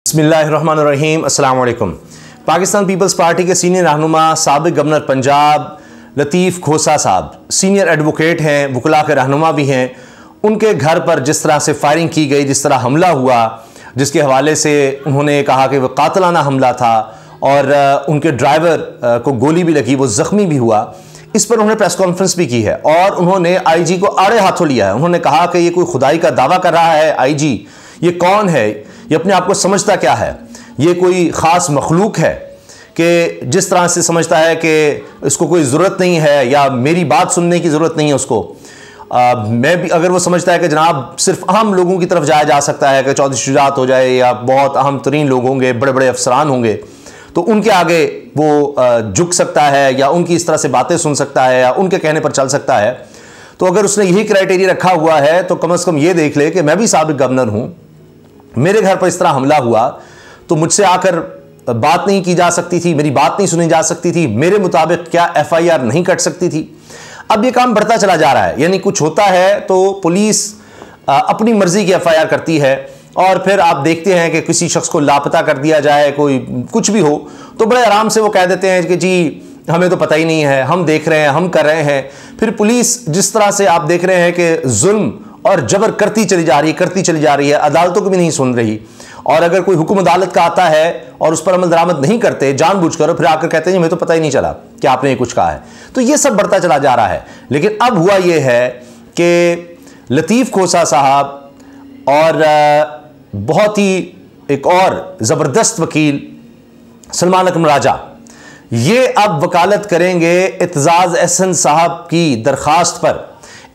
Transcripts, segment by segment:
बिस्मिल्लाहिर्रहमानिर्रहीम। अस्सलाम वालेकुम। पाकिस्तान पीपल्स पार्टी के सीनियर रहनुमा साबिक गवर्नर पंजाब लतीफ़ खोसा साहब सीनियर एडवोकेट हैं, वकला के रहनुमा भी हैं। उनके घर पर जिस तरह से फायरिंग की गई, जिस तरह हमला हुआ, जिसके हवाले से उन्होंने कहा कि वह कातिलाना हमला था और उनके ड्राइवर को गोली भी लगी, वो ज़ख्मी भी हुआ, इस पर उन्होंने प्रेस कॉन्फ्रेंस भी की है और उन्होंने आईजी को आड़े हाथों लिया है। उन्होंने कहा कि ये कोई खुदाई का दावा कर रहा है। आईजी ये कौन है? ये अपने आप को समझता क्या है? ये कोई ख़ास मखलूक है कि जिस तरह से समझता है कि इसको कोई ज़रूरत नहीं है या मेरी बात सुनने की ज़रूरत नहीं है उसको। मैं भी अगर वो समझता है कि जनाब सिर्फ अहम लोगों की तरफ जाया जा सकता है कि चौधरी शुजात हो जाए या बहुत अहम तरीन लोग होंगे, बड़े बड़े अफसरान होंगे, तो उनके आगे वो झुक सकता है या उनकी इस तरह से बातें सुन सकता है या उनके कहने पर चल सकता है। तो अगर उसने यही क्राइटेरिया रखा हुआ है तो कम से कम ये देख ले कि मैं भी साबिक गवर्नर हूँ, मेरे घर पर इस तरह हमला हुआ तो मुझसे आकर बात नहीं की जा सकती थी, मेरी बात नहीं सुनी जा सकती थी, मेरे मुताबिक क्या एफआईआर नहीं कट सकती थी। अब ये काम बढ़ता चला जा रहा है, यानी कुछ होता है तो पुलिस अपनी मर्जी की एफआईआर करती है और फिर आप देखते हैं कि किसी शख्स को लापता कर दिया जाए, कोई कुछ भी हो, तो बड़े आराम से वो कह देते हैं कि जी हमें तो पता ही नहीं है, हम देख रहे हैं, हम कर रहे हैं। फिर पुलिस जिस तरह से आप देख रहे हैं कि जुल्म और जबर करती चली जा रही है, अदालतों को भी नहीं सुन रही। और अगर कोई हुक्म अदालत का आता है और उस पर अमल दरामद नहीं करते जानबूझकर, फिर आकर कहते हैं हमें तो पता ही नहीं चला कि आपने ये कुछ कहा है। तो ये सब बढ़ता चला जा रहा है। लेकिन अब हुआ ये है कि लतीफ़ खोसा साहब और बहुत ही एक और ज़बरदस्त वकील सलमान अकरम राजा, ये अब वकालत करेंगे एतजाज़ अहसन साहब की दरख्वास्त पर।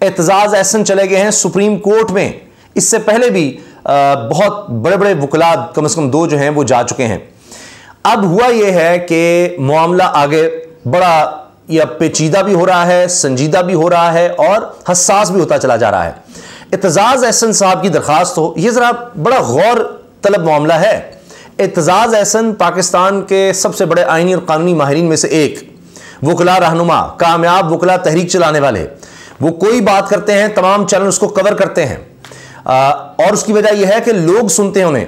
एतजाज़ अहसन चले गए हैं सुप्रीम कोर्ट में। इससे पहले भी बहुत बड़े बड़े वकला, कम से कम दो जो हैं वो जा चुके हैं। अब हुआ यह है कि मामला आगे बड़ा या पेचीदा भी हो रहा है, संजीदा भी हो रहा है और हसास भी होता चला जा रहा है। एतजाज़ अहसन साहब की दरख्वास्त हो, यह ज़रा बड़ा गौर तलब मामला है। एतजाज़ अहसन पाकिस्तान के सबसे बड़े आइनी और कानूनी माहिरीन में से एक, वकला रहनुमा, कामयाब वकला तहरीक चलाने वाले। वो कोई बात करते हैं, तमाम चैनल उसको कवर करते हैं और उसकी वजह यह है कि लोग सुनते हैं उन्हें।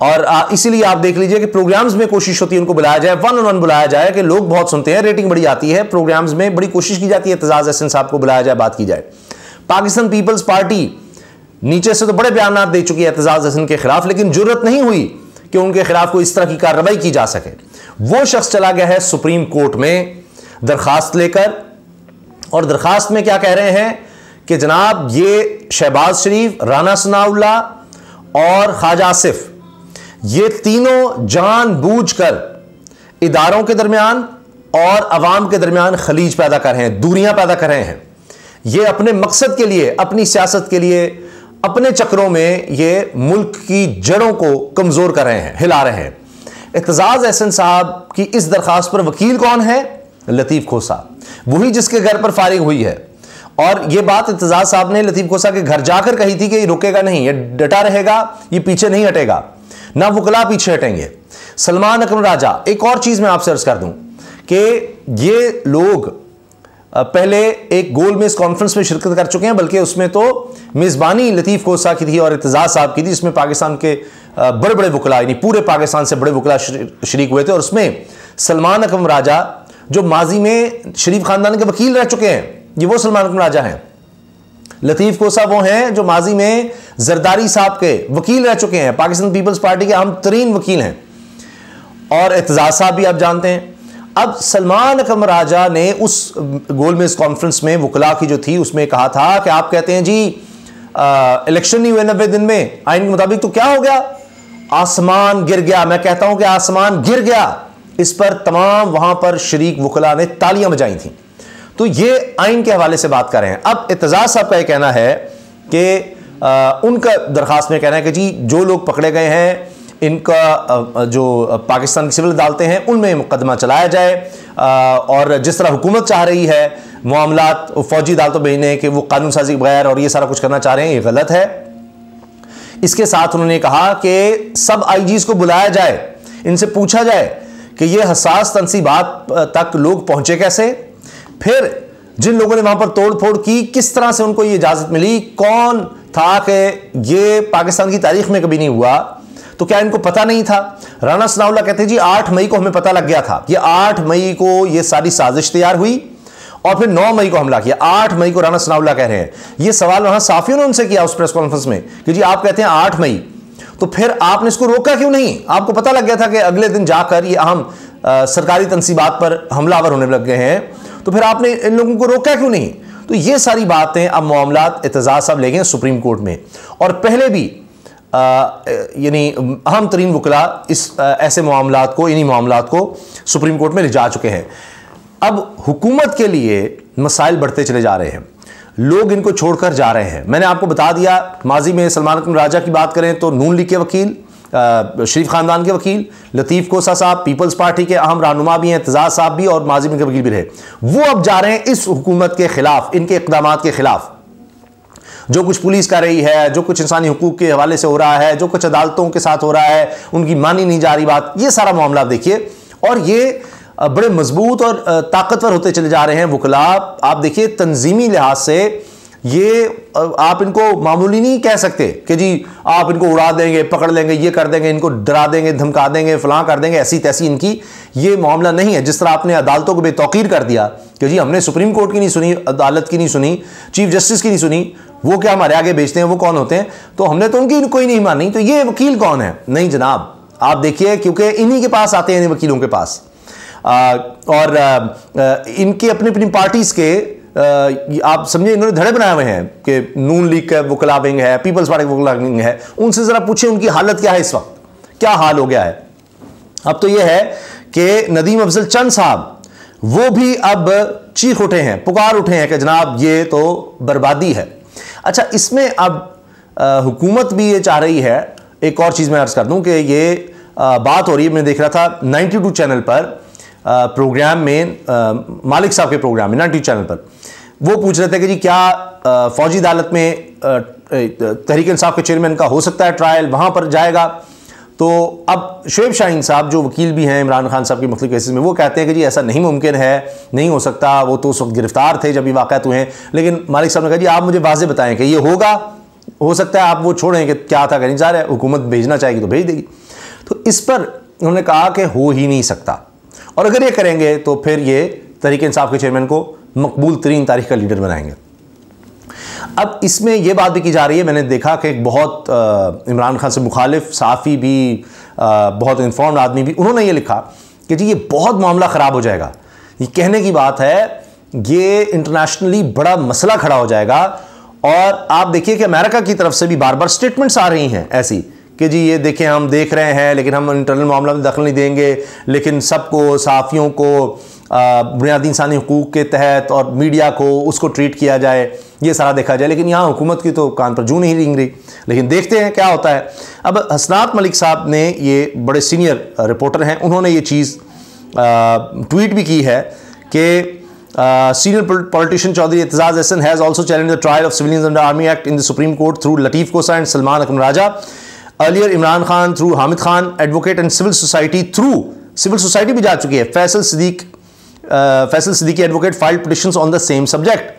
और इसीलिए आप देख लीजिए कि प्रोग्राम्स में कोशिश होती है उनको बुलाया जाए, वन ऑन वन बुलाया जाए कि लोग बहुत सुनते हैं, रेटिंग बड़ी आती है। प्रोग्राम्स में बड़ी कोशिश की जाती है एतजाज़ अहसन साहब को बुलाया जाए, बात की जाए। पाकिस्तान पीपल्स पार्टी नीचे से तो बड़े बयान दे चुकी है एतजाज़ अहसन के खिलाफ, लेकिन जुर्रत नहीं हुई कि उनके खिलाफ कोई इस तरह की कार्रवाई की जा सके। वो शख्स चला गया है सुप्रीम कोर्ट में दरखास्त लेकर, और दरखास्त में क्या कह रहे हैं कि जनाब ये शहबाज शरीफ, राना सनाउल्लाह और ख्वाजा आसिफ, ये तीनों जानबूझकर इदारों के दरमियान और अवाम के दरमियान खलीज पैदा कर रहे हैं, दूरियां पैदा कर रहे हैं। ये अपने मकसद के लिए, अपनी सियासत के लिए, अपने चक्रों में ये मुल्क की जड़ों को कमजोर कर रहे हैं, हिला रहे हैं। एतजाज़ अहसन साहब की इस दरखास्त पर वकील कौन है? लतीफ़ खोसा, वही जिसके घर पर फायरिंग हुई है। और यह बात एतजाज़ साहब ने लतीफ़ खोसा के घर जाकर कही थी कि ये रुकेगा नहीं, ये डटा रहेगा, ये पीछे नहीं हटेगा, ना वकला पीछे हटेंगे। सलमान अकरम राजा, एक और चीज मैं आपसे अर्ज कर दूं कि ये लोग पहले एक गोल मेज कॉन्फ्रेंस में शिरकत कर चुके हैं, बल्कि उसमें तो मेज़बानी लतीफ़ खोसा की थी और एतजाज़ साहब की थी, जिसमें पाकिस्तान के बड़े बड़े वकला, यानी पूरे पाकिस्तान से बड़े वकला शरीक हुए थे। और उसमें सलमान अकरम राजा जो माजी में शरीफ खानदान के वकील रह चुके हैं, ये वो सलमान अकरम राजा हैं। लतीफ़ खोसा वो हैं जो माजी में जरदारी साहब के वकील रह चुके हैं, पाकिस्तान पीपल्स पार्टी के अहम तरीन वकील हैं। और एतजाज़ साहब भी आप जानते हैं। अब सलमान अकरम राजा ने उस गोलमेज कॉन्फ्रेंस में वकला की जो थी उसमें कहा था कि आप कहते हैं जी इलेक्शन नहीं हुए 90 दिन में आइन के मुताबिक, तो क्या हो गया? आसमान गिर गया। मैं कहता हूं कि आसमान गिर गया। इस पर तमाम वहां पर शरीक वकला ने तालियां बजाई थी। तो ये आइन के हवाले से बात कर रहे हैं। अब एतजाज़ साहब का यह कहना है कि उनका दरखास्त में कहना है कि जी जो लोग पकड़े गए हैं इनका जो पाकिस्तान की सिविल अदालतें हैं उनमें मुकदमा चलाया जाए, और जिस तरह हुकूमत चाह रही है मामलात फौजी अदालतों भेजने के, वो कानून साजी के बगैर और ये सारा कुछ करना चाह रहे हैं, ये गलत है। इसके साथ उन्होंने कहा कि सब आईजीज को बुलाया जाए, इनसे पूछा जाए कि ये हसास तनसीबात तक लोग पहुंचे कैसे, फिर जिन लोगों ने वहां पर तोड़ फोड़ की किस तरह से उनको ये इजाजत मिली, कौन था कि ये पाकिस्तान की तारीख में कभी नहीं हुआ। तो क्या इनको पता नहीं था? राणा सनाउल्लाह कहते हैं जी 8 मई को हमें पता लग गया था। ये 8 मई को ये सारी साजिश तैयार हुई और फिर 9 मई को हमला किया। 8 मई को राणा सनाउल्लाह कह रहे हैं। ये सवाल वहां साफियों ने उनसे किया उस प्रेस कॉन्फ्रेंस में कि जी आप कहते हैं 8 मई, तो फिर आपने इसको रोका क्यों नहीं? आपको पता लग गया था कि अगले दिन जाकर ये अहम सरकारी तंसीबात पर हमलावर होने लग गए हैं, तो फिर आपने इन लोगों को रोका क्यों नहीं? तो ये सारी बातें अब मामलात एतजाज साहब ले गए सुप्रीम कोर्ट में, और पहले भी यानी अहम तरीन वकला इस ऐसे मामलात को, इन्हीं मामलात को सुप्रीम कोर्ट में ले जा चुके हैं। अब हुकूमत के लिए मसाइल बढ़ते चले जा रहे हैं, लोग इनको छोड़कर जा रहे हैं। मैंने आपको बता दिया, माजी में सलमान अकरम राजा की बात करें तो नून लीग के वकील, शरीफ खानदान के वकील लतीफ़ खोसा साहब पीपल्स पार्टी के अहम रहनुमा भी हैं, एतजाज साहब भी और माजी में के वकील भी रहे, वो अब जा रहे हैं इस हुकूमत के खिलाफ, इनके इक़दामात के खिलाफ। जो कुछ पुलिस कर रही है, जो कुछ इंसानी हुकूक के हवाले से हो रहा है, जो कुछ अदालतों के साथ हो रहा है, उनकी मानी नहीं जा रही बात, ये सारा मामला आप देखिए। और ये बड़े मजबूत और ताकतवर होते चले जा रहे हैं वकला। आप देखिए तंजीमी लिहाज से ये आप इनको मामूली नहीं कह सकते कि जी आप इनको उड़ा देंगे, पकड़ लेंगे, ये कर देंगे, इनको डरा देंगे, धमका देंगे, फलां कर देंगे, ऐसी तैसी इनकी ये मामला नहीं है। जिस तरह आपने अदालतों को बेतौकीर कर दिया कि जी हमने सुप्रीम कोर्ट की नहीं सुनी, अदालत की नहीं सुनी, चीफ जस्टिस की नहीं सुनी, वो क्या हमारे आगे बेचते हैं, वो कौन होते हैं, तो हमने तो उनकी कोई नहीं मानी, तो ये वकील कौन है? नहीं जनाब, आप देखिए, क्योंकि इन्हीं के पास आते हैं, इन वकीलों के पास, और इनके अपनी अपनी पार्टीज के आप समझे इन्होंने धड़े बनाए हुए हैं कि नून लीग का वकला विंग है, पीपल्स पार्टी का वकला विंग है। उनसे जरा पूछे उनकी हालत क्या है इस वक्त, क्या हाल हो गया है। अब तो यह है कि नदीम अफजल चंद साहब वो भी अब चीख उठे हैं, पुकार उठे हैं कि जनाब ये तो बर्बादी है। अच्छा, इसमें अब हुकूमत भी ये चाह रही है, एक और चीज़ मैं अर्ज़ कर दूं कि ये बात हो रही है, मैं देख रहा था 92 चैनल पर प्रोग्राम में, मालिक साहब के प्रोग्राम में 92 चैनल पर, वो पूछ रहे थे कि जी क्या फौजी अदालत में तहरीक इंसाफ के चेयरमैन का हो सकता है ट्रायल, वहाँ पर जाएगा। तो अब शुएब शाहीन साहब जो वकील भी हैं इमरान खान साहब के मुख्तलिफ केसेस में, वो कहते हैं कि जी ऐसा नहीं मुमकिन है, नहीं हो सकता, वो तो उस वक्त गिरफ्तार थे जब ये वाक़यात हुए हैं। लेकिन मालिक साहब ने कहा जी आप मुझे वाज़ेह बताएं कि ये होगा, हो सकता है, आप वो छोड़ें कि क्या था कहने जा रहे हैं, हुकूमत भेजना चाहेगी तो भेज देगी। तो इस पर उन्होंने कहा कि हो ही नहीं सकता, और अगर ये करेंगे तो फिर ये तहरीक इंसाफ के चेयरमैन को मकबूल तरीन तारीख का लीडर बनाएंगे। अब इसमें यह बात भी की जा रही है, मैंने देखा कि एक बहुत इमरान खान से मुखालिफ सहाफ़ी भी, बहुत इन्फॉर्म्ड आदमी भी, उन्होंने ये लिखा कि जी ये बहुत मामला ख़राब हो जाएगा। ये कहने की बात है, ये इंटरनेशनली बड़ा मसला खड़ा हो जाएगा। और आप देखिए कि अमेरिका की तरफ से भी बार बार स्टेटमेंट्स आ रही हैं ऐसी कि जी ये देखें हम देख रहे हैं, लेकिन हम इंटरनल मामला में दखल नहीं देंगे, लेकिन सबको, सहाफ़ियों को बुनियादी इंसानी हुकूक के तहत और मीडिया को उसको ट्रीट किया जाए, ये सारा देखा जाए। लेकिन यहाँ हुकूमत की तो कान पर जूं नहीं रेंग रही, लेकिन देखते हैं क्या होता है। अब हसनात मलिक साहब ने, ये बड़े सीनियर रिपोर्टर हैं, उन्होंने ये चीज़ ट्वीट भी की है कि senior politician Chaudhry Aitzaz Ahsan has also challenge the trial of civilians under army act in the supreme court through Latif Khosa and Salman Akram Raja, earlier Imran Khan through Hamid Khan advocate and civil society through, civil society भी जा चुकी है, Faisal Siddiqui advocate filed petitions on the same subject.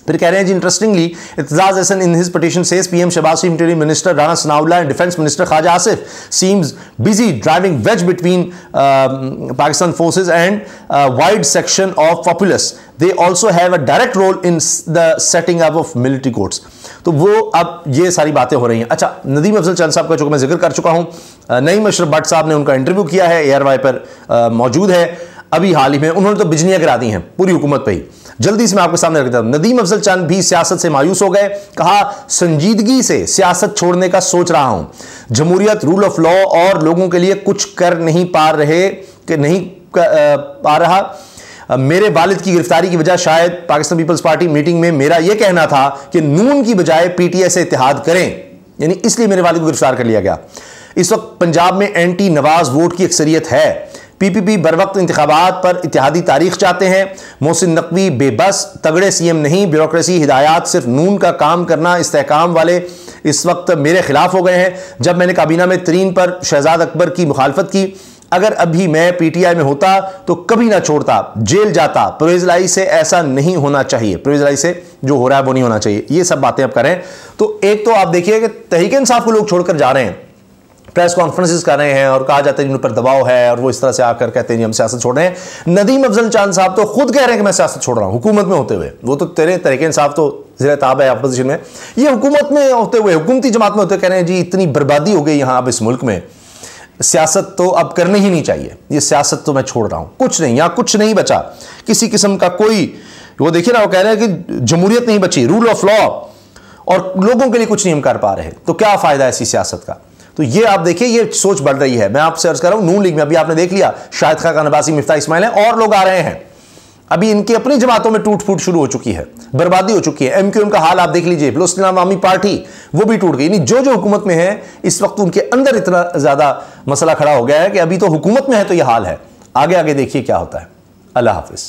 फिर कह रहे हैं जी interestingly Aitzaz Ahsan in his petition says PM Shahbaz Sharif, interior minister Rana Sanaullah and defence minister Khawaja Asif seems busy driving wedge between Pakistan forces and wide section of populace, they also have a direct role in the setting up of military courts. तो वो अब ये सारी बातें हो रही हैं। अच्छा, नदीम अफजल चंद साहब का जो मैं जिक्र कर चुका हूँ, नईम अशरफ भट्ट साहब ने उनका इंटरव्यू किया है, ARY पर मौजूद है अभी हाल ही में, उन्होंने तो बिजनियाँ गिरा दी हैं पूरी हुकूमत पे ही। जल्दी से मैं आपके सामने रख देता हूं। नदीम अफजल चंद भी सियासत से मायूस हो गए, कहा संजीदगी से सियासत छोड़ने का सोच रहा हूं, जमहूरियत, रूल ऑफ लॉ और लोगों के लिए कुछ कर नहीं पा रहे कि नहीं पा रहा। मेरे वालिद की गिरफ्तारी की वजह शायद पाकिस्तान पीपल्स पार्टी मीटिंग में मेरा यह कहना था कि नून की बजाय PTI से इत्तेहाद करें, यानी इसलिए मेरे वालिद को गिरफ्तार कर लिया गया। इस वक्त पंजाब में एंटी नवाज वोट की अक्सरियत है। PPP बरवक्त इंतखाबात पर इत्तेहादी तारीख चाहते हैं। मोहसिन नकवी बेबस, तगड़े CM नहीं, ब्यूरोक्रेसी, हिदायत, सिर्फ नून का काम करना, इस्तेहकाम वाले इस वक्त मेरे खिलाफ हो गए हैं। जब मैंने काबीना में तरीन पर शहजाद अकबर की मुखालफत की, अगर अभी मैं PTI में होता तो कभी ना छोड़ता, जेल जाता। परवेज लाई से ऐसा नहीं होना चाहिए, परवेज लाई से जो हो रहा है वो नहीं होना चाहिए। ये सब बातें आप करें तो एक तो आप देखिए कि तहरीक इंसाफ को लोग छोड़कर जा रहे हैं, प्रेस कॉन्फ्रेंसेस कर रहे हैं और कहा जाता है कि उन पर दबाव है और वो इस तरह से आकर कहते हैं हम सियासत छोड़ रहे हैं। नदीम अफजल चांद साहब तो खुद कह रहे हैं कि मैं सियासत छोड़ रहा हूं हुकूमत में होते हुए। वो तो तेरे तरीके इंसाफ तो ज़िर ताब है अपोजिशन में, ये हुकूमत में होते हुए, हुकूमती जमात में होते हुए कह रहे हैं जी इतनी बर्बादी हो गई यहाँ अब इस मुल्क में, सियासत तो अब करनी ही नहीं चाहिए, ये सियासत तो मैं छोड़ रहा हूं, कुछ नहीं, यहाँ कुछ नहीं बचा किसी किस्म का कोई। वो देखिए ना, वो कह रहे हैं कि जमहूरियत नहीं बची, रूल ऑफ लॉ, और लोगों के लिए कुछ नहीं हम कर पा रहे, तो क्या फायदा ऐसी सियासत का। तो ये आप देखिए, ये सोच बढ़ रही है। मैं आपसे अर्ज कर रहा हूं, नून लीग में अभी आपने देख लिया शाहिद खान नवासी, मिफ्ता इस्माइल हैं और लोग आ रहे हैं, अभी इनकी अपनी जमातों में टूट फूट शुरू हो चुकी है, बर्बादी हो चुकी है। एमक्यूएम का हाल आप देख लीजिए, फिलिस्तीन अवामी पार्टी वो भी टूट गई। यानी जो जो हुकूमत में है इस वक्त उनके अंदर इतना ज्यादा मसला खड़ा हो गया है कि अभी तो हुकूमत में है तो यह हाल है। आगे आगे देखिए क्या होता है। अल्लाह हाफिज।